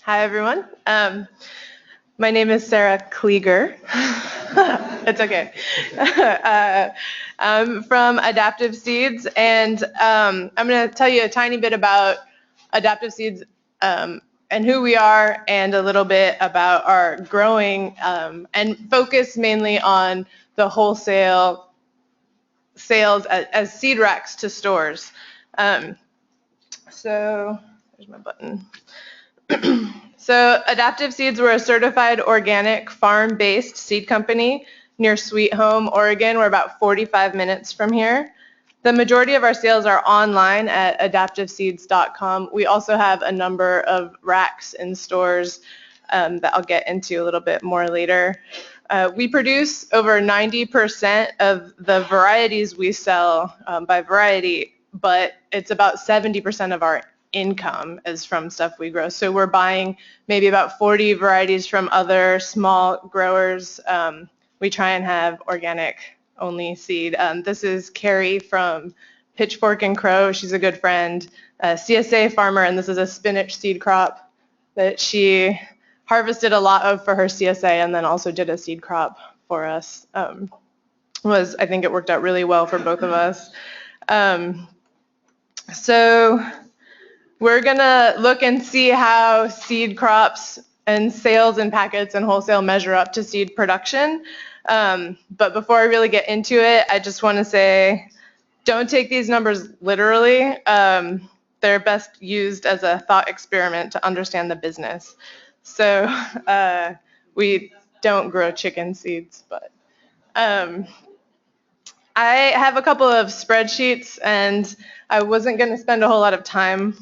Hi, everyone. My name is Sarah Kleeger. It's okay. I'm from Adaptive Seeds, and I'm going to tell you a tiny bit about Adaptive Seeds and who we are, and a little bit about our growing, and focus mainly on the wholesale sales as seed racks to stores. So there's my button. So Adaptive Seeds, we're a certified organic farm-based seed company near Sweet Home, Oregon. We're about 45 minutes from here. The majority of our sales are online at adaptiveseeds.com. We also have a number of racks in stores that I'll get into a little bit more later. We produce over 90% of the varieties we sell by variety, but it's about 70% of our income is from stuff we grow. So we're buying maybe about 40 varieties from other small growers. We try and have organic only seed. This is Carrie from Pitchfork and Crow. She's a good friend, a CSA farmer, and this is a spinach seed crop that she harvested a lot of for her CSA and then also did a seed crop for us. I think it worked out really well for both of us. So we're going to look and see how seed crops and sales and packets and wholesale measure up to seed production. But before I really get into it, I just want to say, don't take these numbers literally. They're best used as a thought experiment to understand the business. So we don't grow chicken seeds, but I have a couple of spreadsheets, and I wasn't going to spend a whole lot of time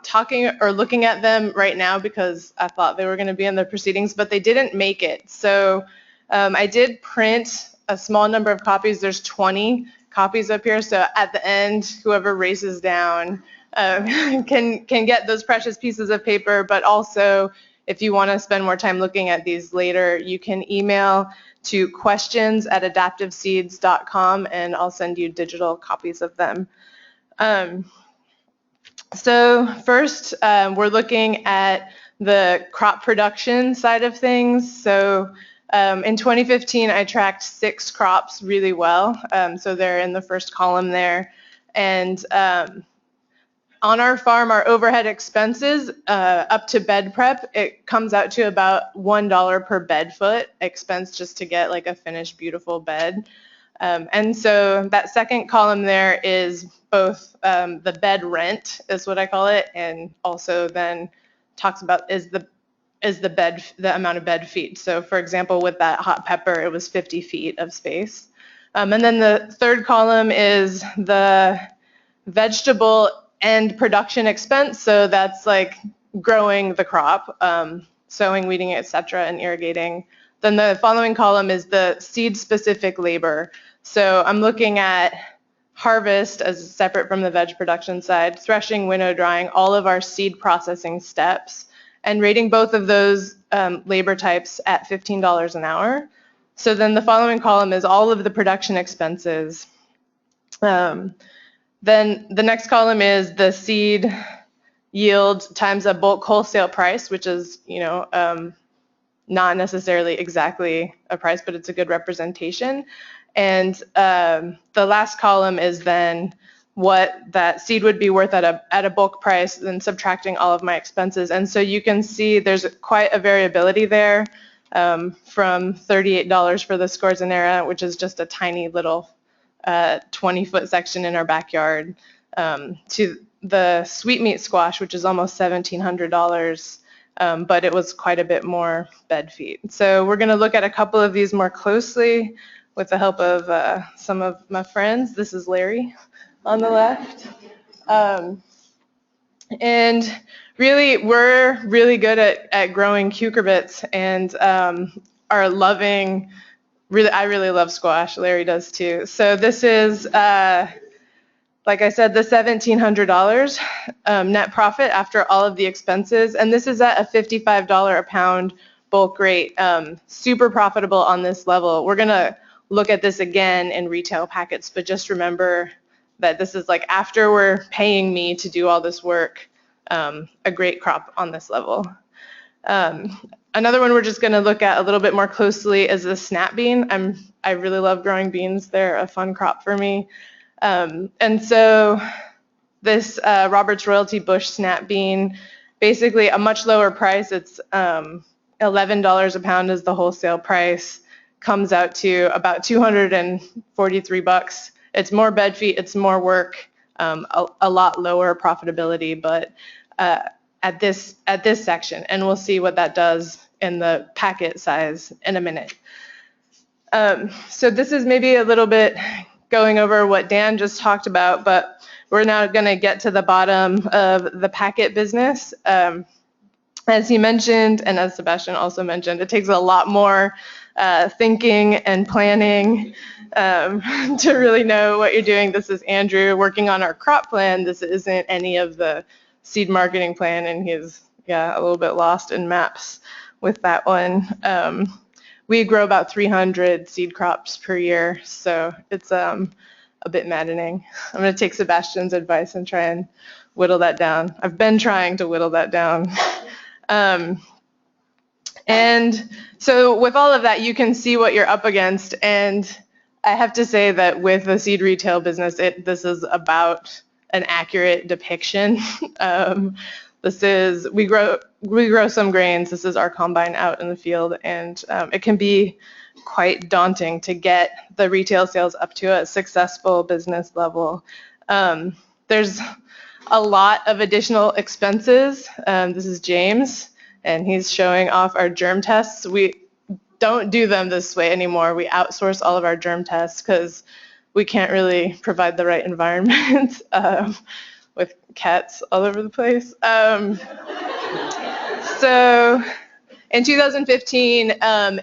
talking or looking at them right now because I thought they were going to be in the proceedings, but they didn't make it. So I did print a small number of copies. There's 20 copies up here. So at the end, whoever races down can get those precious pieces of paper. But also, if you want to spend more time looking at these later, you can email to questions@adaptiveseeds.com, and I'll send you digital copies of them. So first, we're looking at the crop production side of things. So in 2015, I tracked 6 crops really well. So they're in the first column there. And on our farm, our overhead expenses up to bed prep, it comes out to about $1 per bed foot expense just to get like a finished, beautiful bed. And so that second column there is both the bed rent, is what I call it, and also then talks about is the amount of bed feet. So for example, with that hot pepper, it was 50 feet of space. And then the third column is the vegetable and production expense. So that's like growing the crop, sowing, weeding, etc., and irrigating. Then the following column is the seed-specific labor. So I'm looking at harvest as separate from the veg production side, threshing, winnow, drying, all of our seed processing steps, and rating both of those labor types at $15 an hour. So then the following column is all of the production expenses. Then the next column is the seed yield times a bulk wholesale price, which is, not necessarily exactly a price, but it's a good representation. And the last column is then what that seed would be worth at a bulk price, then subtracting all of my expenses. And so you can see there's quite a variability there, from $38 for the scorzonera, which is just a tiny little 20-foot section in our backyard, to the sweetmeat squash, which is almost $1,700. But it was quite a bit more bed feet. So we're going to look at a couple of these more closely with the help of some of my friends. This is Larry on the left. And really, we're really good at growing cucurbits and are loving, I really love squash. Larry does too. So this is, like I said, the $1,700 net profit after all of the expenses. And this is at a $55 a pound bulk rate. Super profitable on this level. We're going to look at this again in retail packets, but just remember that this is like after we're paying me to do all this work, a great crop on this level. Another one we're just going to look at a little bit more closely is the snap bean. I really love growing beans. They're a fun crop for me. And so this Robert's Royalty Bush snap bean, basically a much lower price. It's $11 a pound is the wholesale price. Comes out to about 243 bucks. It's more bed feet, it's more work, a lot lower profitability, but at this section, and we'll see what that does in the packet size in a minute. So this is maybe a little bit going over what Dan just talked about, but we're now going to get to the bottom of the packet business. As he mentioned, and as Sebastian also mentioned, it takes a lot more thinking and planning to really know what you're doing. This is Andrew working on our crop plan. This isn't any of the seed marketing plan, and he's a little bit lost in maps with that one. We grow about 300 seed crops per year, so it's a bit maddening. I'm going to take Sebastian's advice and try and whittle that down. I've been trying to whittle that down. And so with all of that, you can see what you're up against. And I have to say that with the seed retail business, this is about an accurate depiction. We grow some grains. This is our combine out in the field, and it can be quite daunting to get the retail sales up to a successful business level. There's a lot of additional expenses. This is James, and he's showing off our germ tests. We don't do them this way anymore. We outsource all of our germ tests because we can't really provide the right environment with cats all over the place. So in 2015,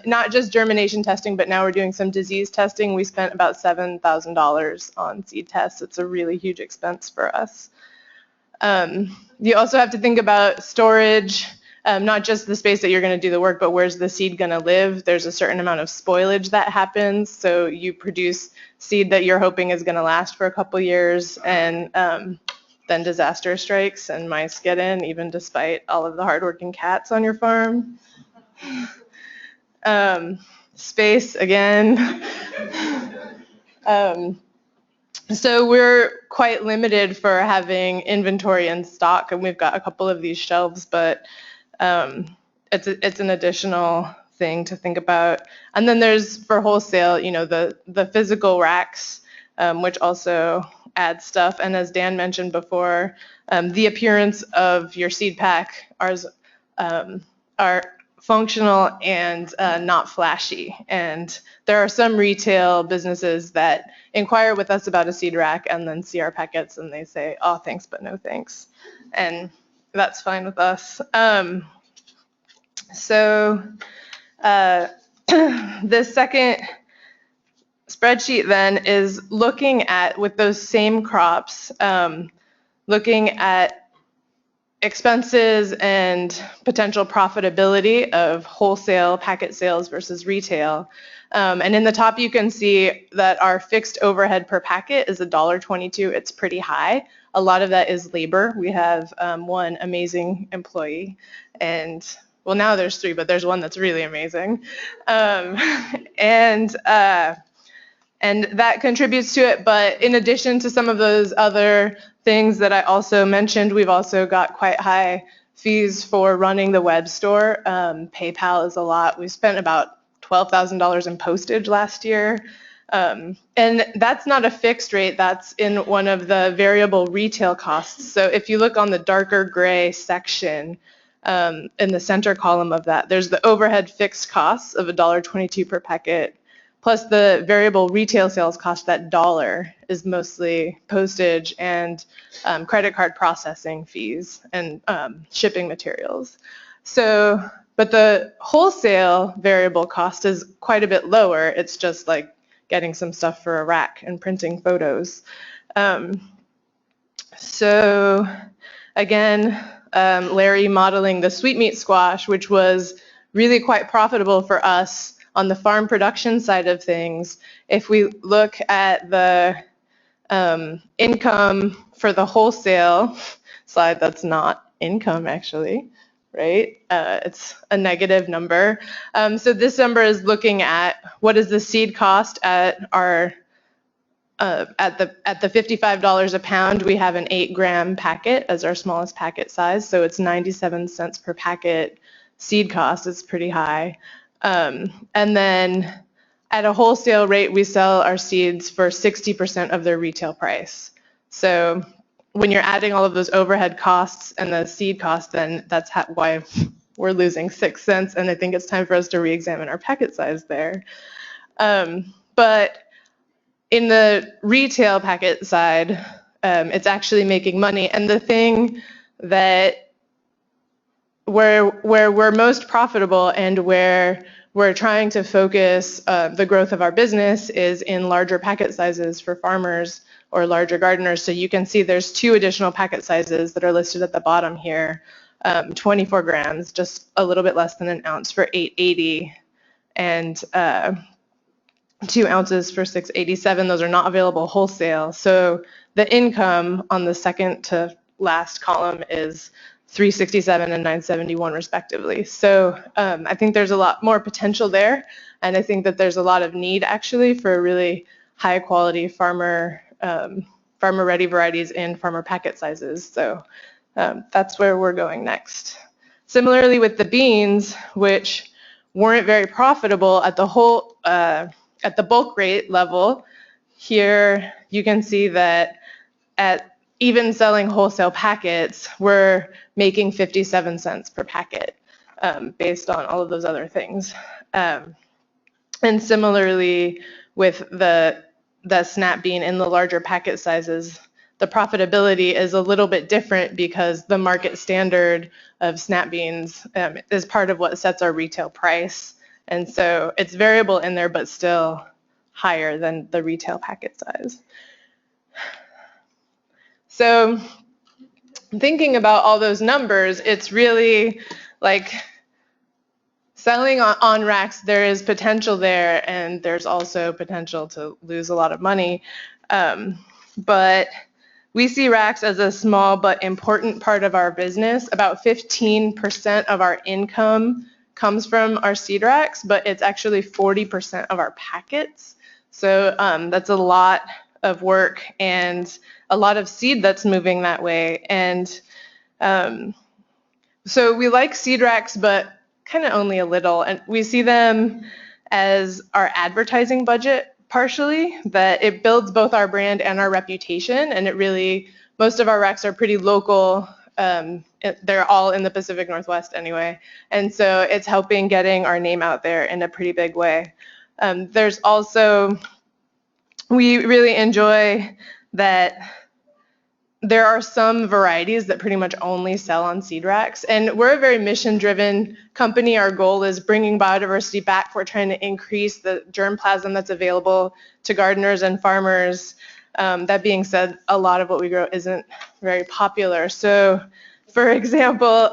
not just germination testing, but now we're doing some disease testing. We spent about $7,000 on seed tests. It's a really huge expense for us. You also have to think about storage, not just the space that you're going to do the work, but where's the seed going to live. There's a certain amount of spoilage that happens, so you produce seed that you're hoping is going to last for a couple years, and then disaster strikes and mice get in, even despite all of the hardworking cats on your farm. Space again. So we're quite limited for having inventory in stock, and we've got a couple of these shelves, but it's an additional thing to think about. And then there's, for wholesale, the physical racks, which also add stuff. And as Dan mentioned before, the appearance of your seed pack are functional and not flashy. And there are some retail businesses that inquire with us about a seed rack and then see our packets and they say, oh, thanks, but no thanks. And that's fine with us. So the second spreadsheet then is looking at, with those same crops, looking at expenses and potential profitability of wholesale packet sales versus retail. And in the top you can see that our fixed overhead per packet is $1.22. It's pretty high. A lot of that is labor. We have one amazing employee, and well, now there's three, but there's one that's really amazing. And that contributes to it, but in addition to some of those other things that I also mentioned, we've also got quite high fees for running the web store. PayPal is a lot. We spent about $12,000 in postage last year. And that's not a fixed rate, that's in one of the variable retail costs. So if you look on the darker gray section, in the center column of that, there's the overhead fixed costs of $1.22 per packet, plus the variable retail sales cost. That dollar is mostly postage and credit card processing fees and shipping materials. So, but the wholesale variable cost is quite a bit lower. It's just like getting some stuff for a rack and printing photos. So again, Larry modeling the sweetmeat squash, which was really quite profitable for us on the farm production side of things. If we look at the income for the wholesale slide, that's not income actually. right? It's a negative number. So this number is looking at what is the seed cost at our at the $55 a pound. We have an 8-gram packet as our smallest packet size, so it's 97 cents per packet seed cost. It's pretty high. And then at a wholesale rate, we sell our seeds for 60% of their retail price. So when you're adding all of those overhead costs and the seed cost, then that's why we're losing 6 cents. And I think it's time for us to re-examine our packet size there. But in the retail packet side, it's actually making money. And the thing that where we're most profitable and where we're trying to focus the growth of our business is in larger packet sizes for farmers or larger gardeners. So you can see there's 2 additional packet sizes that are listed at the bottom here. 24 grams, just a little bit less than an ounce for $8.80, and 2 ounces for $6.87. Those are not available wholesale. So the income on the second to last column is $3.67 and $9.71 respectively. So I think there's a lot more potential there, and I think that there's a lot of need actually for really high quality farmer ready varieties in farmer packet sizes. So that's where we're going next. Similarly with the beans, which weren't very profitable at the bulk rate level, here you can see that at even selling wholesale packets, we're making 57 cents per packet based on all of those other things. And similarly with the snap bean in the larger packet sizes, the profitability is a little bit different because the market standard of snap beans is part of what sets our retail price. And so it's variable in there, but still higher than the retail packet size. So thinking about all those numbers, it's really like selling on racks, there is potential there, and there's also potential to lose a lot of money. But we see racks as a small but important part of our business. About 15% of our income comes from our seed racks, but it's actually 40% of our packets. So that's a lot of work and a lot of seed that's moving that way. And so we like seed racks, but kind of only a little. And we see them as our advertising budget partially, that it builds both our brand and our reputation. And it really, most of our racks are pretty local. They're all in the Pacific Northwest anyway. And so it's helping getting our name out there in a pretty big way. There's also, we really enjoy that there are some varieties that pretty much only sell on seed racks. And we're a very mission-driven company. Our goal is bringing biodiversity back. We're trying to increase the germplasm that's available to gardeners and farmers. That being said, a lot of what we grow isn't very popular. So, for example,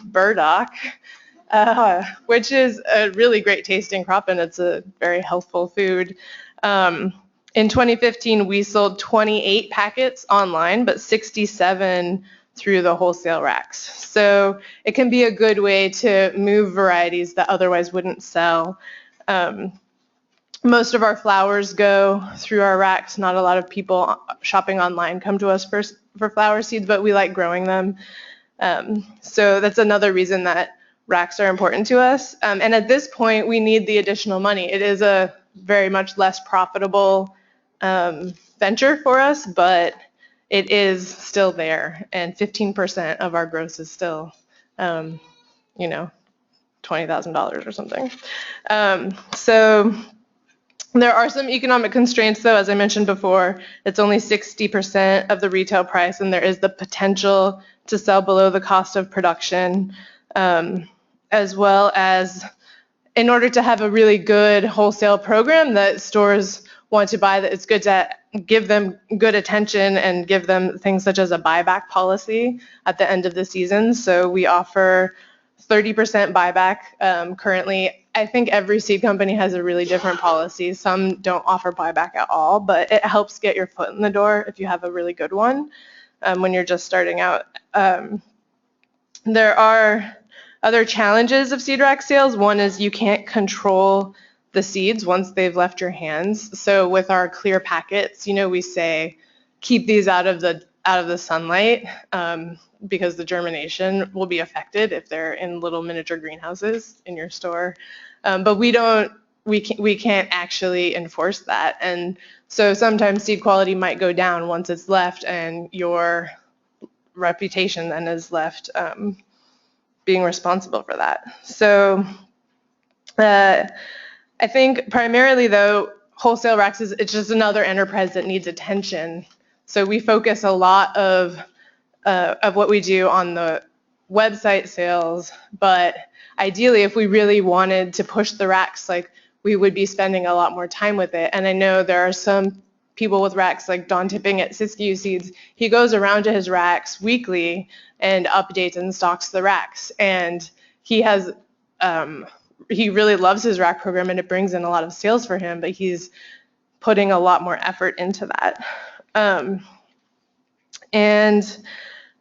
burdock, which is a really great tasting crop, and it's a very healthful food. In 2015, we sold 28 packets online, but 67 through the wholesale racks. So it can be a good way to move varieties that otherwise wouldn't sell. Most of our flowers go through our racks. Not a lot of people shopping online come to us for flower seeds, but we like growing them. So that's another reason that racks are important to us. And at this point, we need the additional money. It is a very much less profitable venture for us, but it is still there, and 15% of our gross is still, $20,000 or something. So there are some economic constraints, though. As I mentioned before, it's only 60% of the retail price, and there is the potential to sell below the cost of production, as well as in order to have a really good wholesale program that stores want to buy, that it's good to give them good attention and give them things such as a buyback policy at the end of the season. So we offer 30% buyback currently. I think every seed company has a really different policy. Some don't offer buyback at all, but it helps get your foot in the door if you have a really good one when you're just starting out. There are Other challenges of seed rack sales, one is you can't control the seeds once they've left your hands. So with our clear packets, we say keep these out of the sunlight because the germination will be affected if they're in little miniature greenhouses in your store. But we can't actually enforce that. And so sometimes seed quality might go down once it's left, and your reputation then is left being responsible for that. So I think primarily though, wholesale racks it's just another enterprise that needs attention. So we focus a lot of what we do on the website sales, but ideally if we really wanted to push the racks, like we would be spending a lot more time with it. And I know there are some people with racks like Don Tipping at Siskiyou Seeds. He goes around to his racks weekly and updates and stocks the racks. And he really loves his rack program and it brings in a lot of sales for him, but he's putting a lot more effort into that.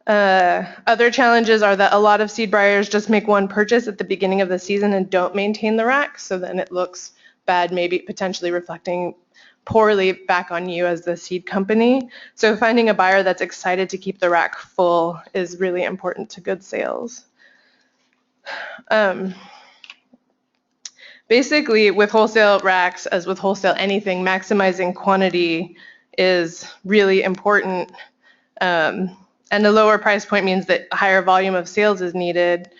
Other challenges are that a lot of seed buyers just make one purchase at the beginning of the season and don't maintain the rack, so then it looks bad, maybe potentially reflecting poorly back on you as the seed company. So finding a buyer that's excited to keep the rack full is really important to good sales. Basically, with wholesale racks, as with wholesale anything, maximizing quantity is really important. And a lower price point means that a higher volume of sales is needed.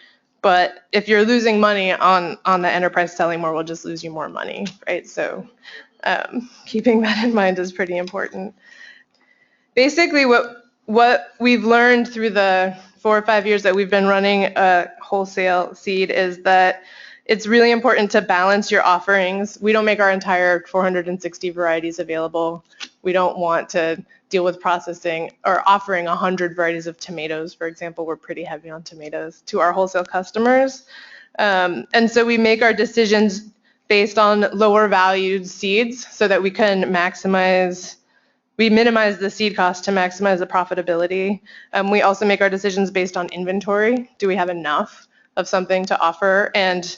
But if you're losing money on the enterprise selling more, we'll just lose you more money, right? So keeping that in mind is pretty important. Basically, what we've learned through the 4 or 5 years that we've been running a wholesale seed is that it's really important to balance your offerings. We don't make our entire 460 varieties available. We don't want to deal with processing or offering 100 varieties of tomatoes, for example. We're pretty heavy on tomatoes to our wholesale customers. And so we make our decisions based on lower valued seeds so that we can minimize the seed cost to maximize the profitability. We also make our decisions based on inventory. Do we have enough of something to offer? And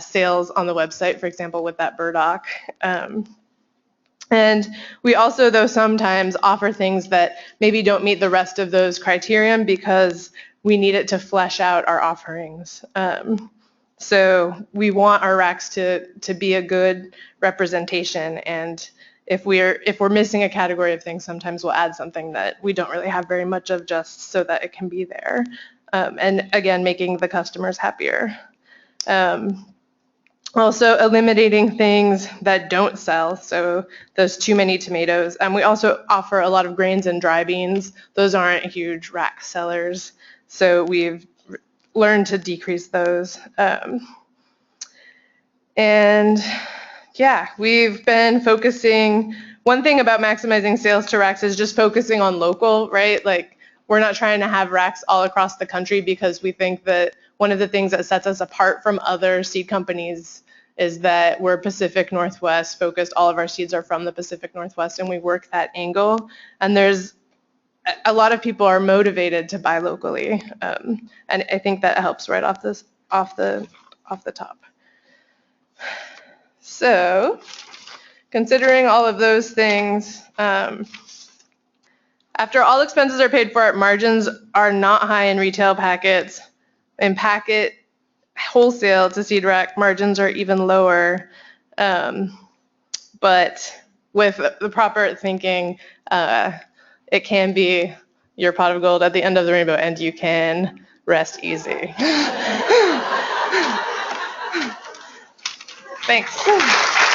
sales on the website, for example, with that burdock. And we also, though, sometimes offer things that maybe don't meet the rest of those criterion because we need it to flesh out our offerings. So we want our racks to be a good representation, and if we're missing a category of things, sometimes we'll add something that we don't really have very much of just so that it can be there. And again, making the customers happier. Also eliminating things that don't sell, so those too many tomatoes. We also offer a lot of grains and dry beans. Those aren't huge rack sellers, so we've learned to decrease those. And yeah, we've been focusing, one thing about maximizing sales to racks is just focusing on local, right? Like, we're not trying to have racks all across the country because we think that one of the things that sets us apart from other seed companies is that we're Pacific Northwest focused. All of our seeds are from the Pacific Northwest, and we work that angle. And there's a lot of people are motivated to buy locally, and I think that helps right off the top. So, considering all of those things, after all expenses are paid for, margins are not high in retail packets. In packet wholesale to seed rack, margins are even lower. But with the proper thinking, it can be your pot of gold at the end of the rainbow, and you can rest easy. Thanks.